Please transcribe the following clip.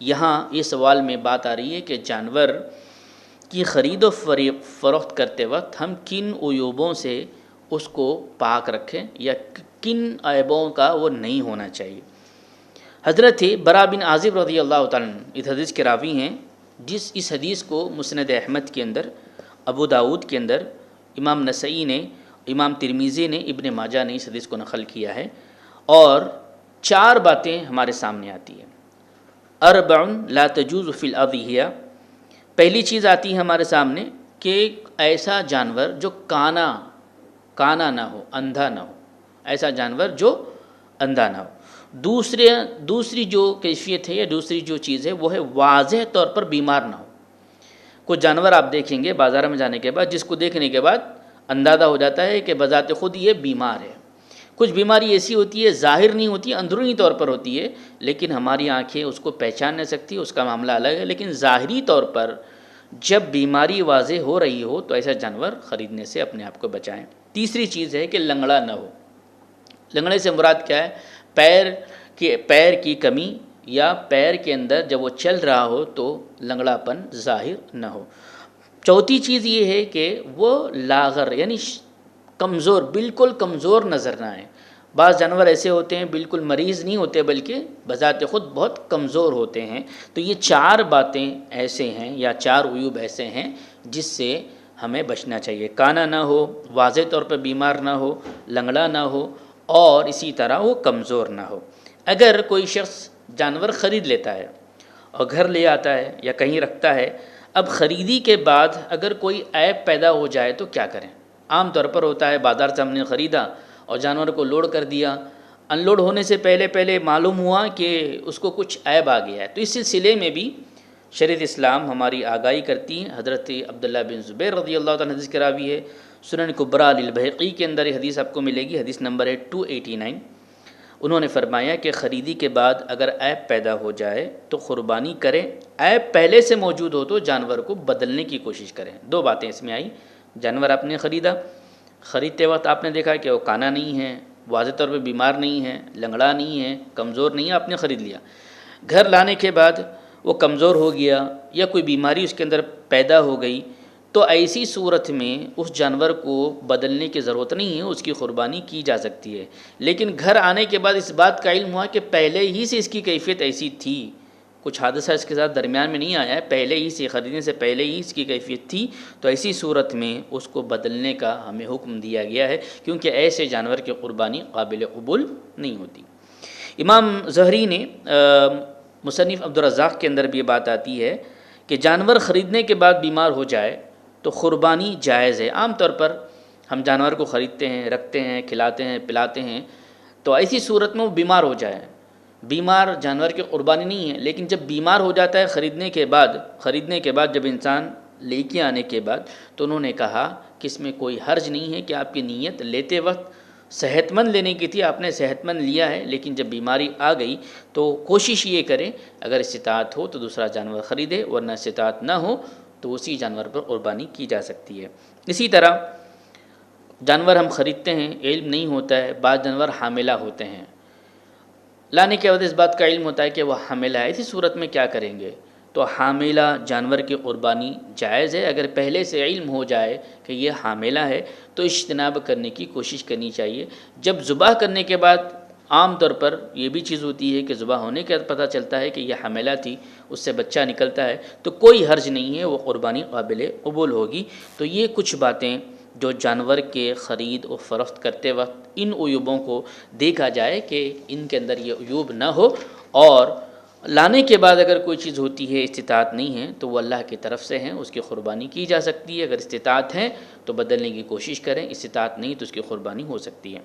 یہاں یہ سوال میں بات آ رہی ہے کہ جانور کی خرید و فروخت کرتے وقت ہم کن عیوبوں سے اس کو پاک رکھیں یا کن عیبوں کا وہ نہیں ہونا چاہیے۔ حضرت برا بن عازب رضی اللہ تعالیٰ عنہ اس حدیث کے راوی ہیں، اس حدیث کو مسند احمد کے اندر، ابو داود کے اندر، امام نسائی نے، امام ترمذی نے، ابن ماجہ نے اس حدیث کو نقل کیا ہے، اور 4 باتیں ہمارے سامنے آتی ہیں۔ اربع لا تجوز فی الاضحیہ، پہلی چیز آتی ہے ہمارے سامنے کہ ایسا جانور جو کانا نہ ہو، اندھا نہ ہو، ایسا جانور جو اندھا نہ ہو۔ دوسری جو کیفیت ہے یا دوسری جو چیز ہے وہ ہے واضح طور پر بیمار نہ ہو۔ کچھ جانور آپ دیکھیں گے بازار میں جانے کے بعد جس کو دیکھنے کے بعد اندازہ ہو جاتا ہے کہ بذات خود یہ بیمار ہے۔ کچھ بیماری ایسی ہوتی ہے ظاہر نہیں ہوتی، اندرونی طور پر ہوتی ہے، لیکن ہماری آنکھیں اس کو پہچان نہیں سکتی، اس کا معاملہ الگ ہے، لیکن ظاہری طور پر جب بیماری واضح ہو رہی ہو تو ایسا جانور خریدنے سے اپنے آپ کو بچائیں۔ تیسری چیز ہے کہ لنگڑا نہ ہو۔ لنگڑے سے مراد کیا ہے؟ پیر کی کمی یا پیر کے اندر جب وہ چل رہا ہو تو لنگڑا پن ظاہر نہ ہو۔ چوتھی چیز یہ ہے کہ وہ لاغر یعنی کمزور، بالکل کمزور نظر نہ آئے۔ بعض جانور ایسے ہوتے ہیں بالکل مریض نہیں ہوتے بلکہ بذات خود بہت کمزور ہوتے ہیں۔ تو یہ 4 باتیں ایسے ہیں یا 4 عیوب ایسے ہیں جس سے ہمیں بچنا چاہیے۔ کانا نہ ہو، واضح طور پر بیمار نہ ہو، لنگڑا نہ ہو، اور اسی طرح وہ کمزور نہ ہو۔ اگر کوئی شخص جانور خرید لیتا ہے اور گھر لے آتا ہے یا کہیں رکھتا ہے، اب خریدی کے بعد اگر کوئی عیب پیدا ہو جائے تو کیا کریں؟ عام طور پر ہوتا ہے بازار سے ہم نے خریدا اور جانور کو لوڈ کر دیا، ان لوڈ ہونے سے پہلے معلوم ہوا کہ اس کو کچھ عیب آ گیا ہے، تو اس سلسلے میں بھی شریعت اسلام ہماری آگاہی کرتی ہے۔ حضرت عبداللہ بن زبیر رضی اللہ تعالیٰ حدیث کے راوی ہے، سنن کبریٰ للبیہقی کے اندر یہ حدیث آپ کو ملے گی، حدیث نمبر ہے 289۔ انہوں نے فرمایا کہ خریدی کے بعد اگر عیب پیدا ہو جائے تو قربانی کریں، عیب پہلے سے موجود ہو تو جانور کو بدلنے کی کوشش کریں۔ 2 باتیں اس میں آئی، جانور آپ نے خریدا، خریدتے وقت آپ نے دیکھا کہ وہ کانا نہیں ہے، واضح طور پہ بیمار نہیں ہے، لنگڑا نہیں ہے، کمزور نہیں ہے، آپ نے خرید لیا۔ گھر لانے کے بعد وہ کمزور ہو گیا یا کوئی بیماری اس کے اندر پیدا ہو گئی، تو ایسی صورت میں اس جانور کو بدلنے کی ضرورت نہیں ہے، اس کی قربانی کی جا سکتی ہے۔ لیکن گھر آنے کے بعد اس بات کا علم ہوا کہ پہلے ہی سے اس کی کیفیت ایسی تھی، کچھ حادثہ اس کے ساتھ درمیان میں نہیں آیا ہے، پہلے ہی سے خریدنے سے پہلے ہی اس کی کیفیت تھی، تو ایسی صورت میں اس کو بدلنے کا ہمیں حکم دیا گیا ہے، کیونکہ ایسے جانور کی قربانی قابل قبول نہیں ہوتی۔ امام زہری نے مصنف عبدالرزاق کے اندر بھی یہ بات آتی ہے کہ جانور خریدنے کے بعد بیمار ہو جائے تو قربانی جائز ہے۔ عام طور پر ہم جانور کو خریدتے ہیں، رکھتے ہیں، کھلاتے ہیں، پلاتے ہیں، تو ایسی صورت میں وہ بیمار ہو جائے، بیمار جانور کی قربانی نہیں ہے، لیکن جب بیمار ہو جاتا ہے خریدنے کے بعد جب انسان لے کے آنے کے بعد، تو انہوں نے کہا کہ اس میں کوئی حرج نہیں ہے کہ آپ کی نیت لیتے وقت صحت مند لینے کی تھی، آپ نے صحت مند لیا ہے، لیکن جب بیماری آ گئی تو کوشش یہ کریں اگر استطاعت ہو تو دوسرا جانور خریدے، ورنہ استطاعت نہ ہو تو اسی جانور پر قربانی کی جا سکتی ہے۔ اسی طرح جانور ہم خریدتے ہیں، علم نہیں ہوتا ہے، بعض جانور حاملہ ہوتے ہیں، لانے کے بعد اس بات کا علم ہوتا ہے کہ وہ حاملہ ہے، اسی صورت میں کیا کریں گے؟ تو حاملہ جانور کی قربانی جائز ہے۔ اگر پہلے سے علم ہو جائے کہ یہ حاملہ ہے تو اجتناب کرنے کی کوشش کرنی چاہیے۔ جب ذبح کرنے کے بعد عام طور پر یہ بھی چیز ہوتی ہے کہ ذبح ہونے کے بعد پتہ چلتا ہے کہ یہ حاملہ تھی، اس سے بچہ نکلتا ہے، تو کوئی حرج نہیں ہے، وہ قربانی قابل قبول ہوگی۔ تو یہ کچھ باتیں جو جانور کے خرید و فروخت کرتے وقت ان عیوبوں کو دیکھا جائے کہ ان کے اندر یہ عیوب نہ ہو، اور لانے کے بعد اگر کوئی چیز ہوتی ہے استطاعت نہیں ہے تو وہ اللہ کی طرف سے ہیں، اس کی قربانی کی جا سکتی ہے۔ اگر استطاعت ہے تو بدلنے کی کوشش کریں، استطاعت نہیں تو اس کی قربانی ہو سکتی ہے۔